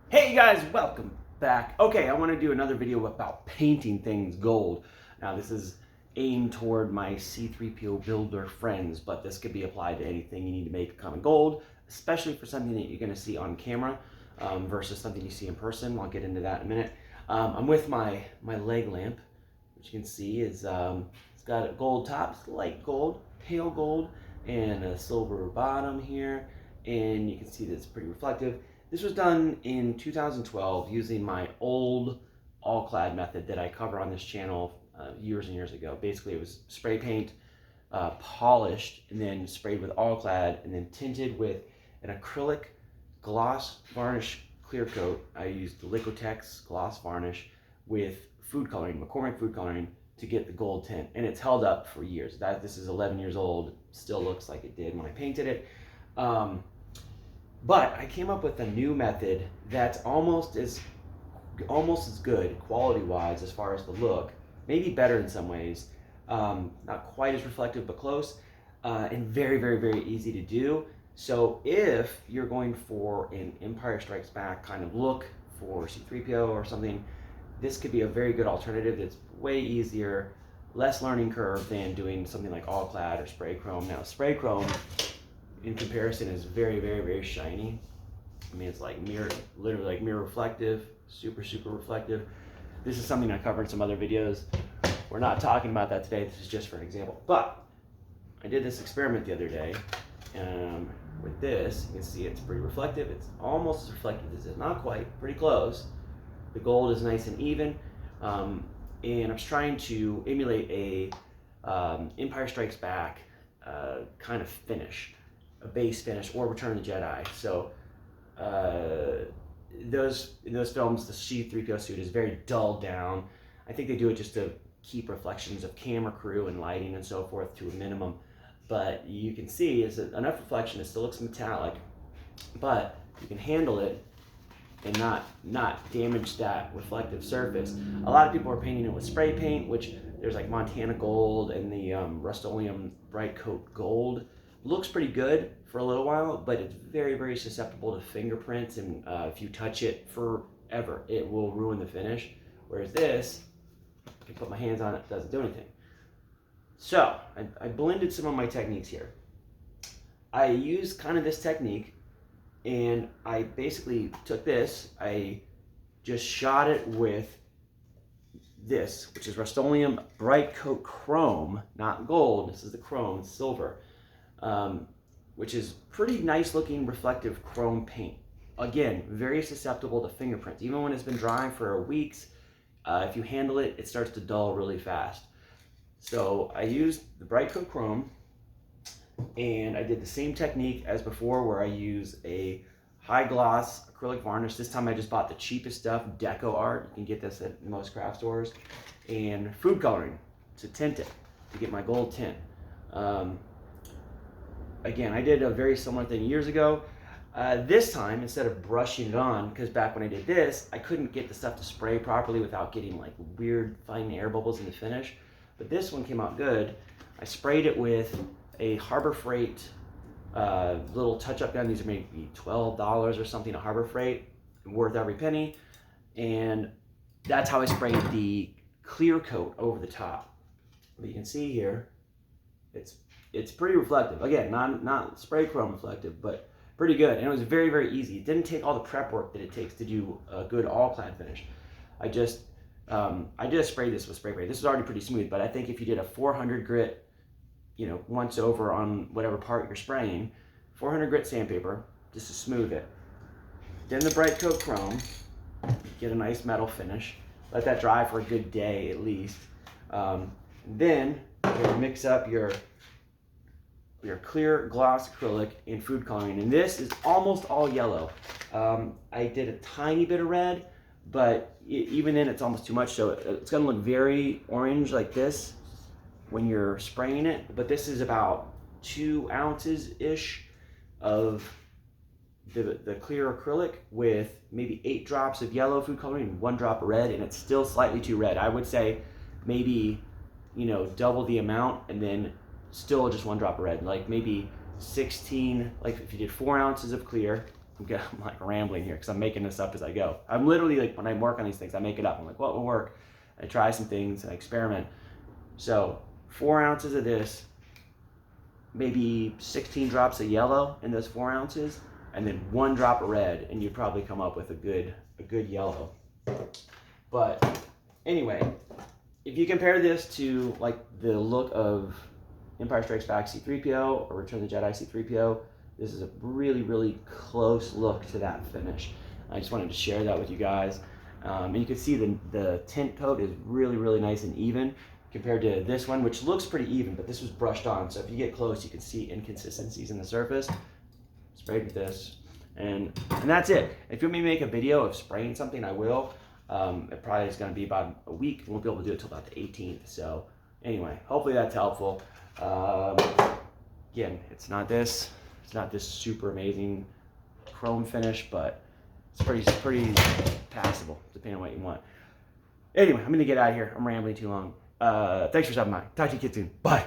Hey guys, welcome back. Okay, I want to do another video about painting things gold. Now this is aimed toward my C3PO builder friends, but this could be applied to anything you need to make come in gold, especially for something that you're going to see on camera versus something you see in person. I'll get into that in a minute. I'm with my leg lamp, which you can see is it's got a gold top, it's light gold, pale gold, and a silver bottom here, and you can see that it's pretty reflective. This was done in 2012 using my old Alclad method that I cover on this channel years and years ago. Basically, it was spray paint, polished, and then sprayed with Alclad, and then tinted with an acrylic gloss varnish clear coat. I used the Liquitex gloss varnish with food coloring, McCormick food coloring, to get the gold tint, and it's held up for years. This is 11 years old, still looks like it did when I painted it. But I came up with a new method that's almost as good quality-wise as far as the look, maybe better in some ways. Not quite as reflective, but close, and very, very, very easy to do. So if you're going for an Empire Strikes Back kind of look for C3PO or something, this could be a very good alternative that's way easier, less learning curve than doing something like Alclad or spray chrome. Now, spray chrome in comparison is very, very, very shiny. I mean, it's like mirror, literally like mirror reflective, super, super reflective. This is something I covered in some other videos. We're not talking about that today. This is just for an example. But I did this experiment the other day with this. You can see it's pretty reflective. It's almost as reflective as it, not quite, pretty close. The gold is nice and even. And I was trying to emulate a Empire Strikes Back kind of finish, a base finish, or Return of the Jedi. So in those films, the C3PO suit is very dulled down. I think they do it just to keep reflections of camera crew and lighting and so forth to a minimum. But you can see is enough reflection. It still looks metallic, but you can handle it and not damage that reflective surface. A lot of people are painting it with spray paint, which there's like Montana Gold and the Rustoleum Bright Coat Gold. Looks pretty good for a little while, but it's very, very susceptible to fingerprints, and if you touch it forever, it will ruin the finish. Whereas this, I can put my hands on it, doesn't do anything. So I blended some of my techniques here. I used kind of this technique, and I basically took this, I just shot it with this, which is Rustoleum Bright Coat Chrome, not gold. This is the chrome, it's silver. Which is pretty nice looking reflective chrome paint. Again, very susceptible to fingerprints. Even when it's been drying for weeks, if you handle it, it starts to dull really fast. So I used the Bright Coat Chrome, and I did the same technique as before where I use a high gloss acrylic varnish. This time I just bought the cheapest stuff, Deco Art. You can get this at most craft stores. And food coloring to tint it, to get my gold tint. Again, I did a very similar thing years ago. This time, instead of brushing it on, because back when I did this, I couldn't get the stuff to spray properly without getting like weird fine air bubbles in the finish. But this one came out good. I sprayed it with a Harbor Freight little touch-up gun. These are maybe $12 or something, a Harbor Freight, worth every penny. And that's how I sprayed the clear coat over the top. But you can see here, it's pretty reflective. Again, not spray chrome reflective, but pretty good. And it was very, very easy. It didn't take all the prep work that it takes to do a good Alclad finish. I just sprayed this with spray paint. This is already pretty smooth, but I think if you did a 400 grit, you know, once over on whatever part you're spraying, 400 grit sandpaper, just to smooth it. Then the Bright Coat Chrome, get a nice metal finish. Let that dry for a good day at least. Then you'll mix up your clear gloss acrylic and food coloring, and this is almost all yellow. I did a tiny bit of red, but even then it's almost too much, so it's going to look very orange like this when you're spraying it. But this is about 2 ounces ish of the clear acrylic with maybe 8 drops of yellow food coloring and 1 drop of red, and it's still slightly too red. I would say maybe, you know, double the amount, and then still just 1 drop of red, like maybe 16, like if you did 4 ounces of clear, I'm like rambling here because I'm making this up as I go. I'm literally like, when I work on these things, I make it up. I'm like, what will work? I try some things, I experiment. So 4 ounces of this, maybe 16 drops of yellow in those 4 ounces, and then 1 drop of red, and you'd probably come up with a good yellow. But anyway, if you compare this to like the look of Empire Strikes Back C-3PO or Return of the Jedi C-3PO, this is a really, really close look to that finish. I just wanted to share that with you guys. And you can see the tint coat is really, really nice and even compared to this one, which looks pretty even, but this was brushed on. So if you get close, you can see inconsistencies in the surface. Sprayed with this, and that's it. If you want me to make a video of spraying something, I will. It probably is going to be about a week. We'll be able to do it till about the 18th. So anyway, hopefully that's helpful. Again, it's not this super amazing chrome finish, but it's pretty passable depending on what you want. Anyway, I'm gonna get out of here. I'm rambling too long. Thanks for stopping by. Talk to you kids soon. Bye.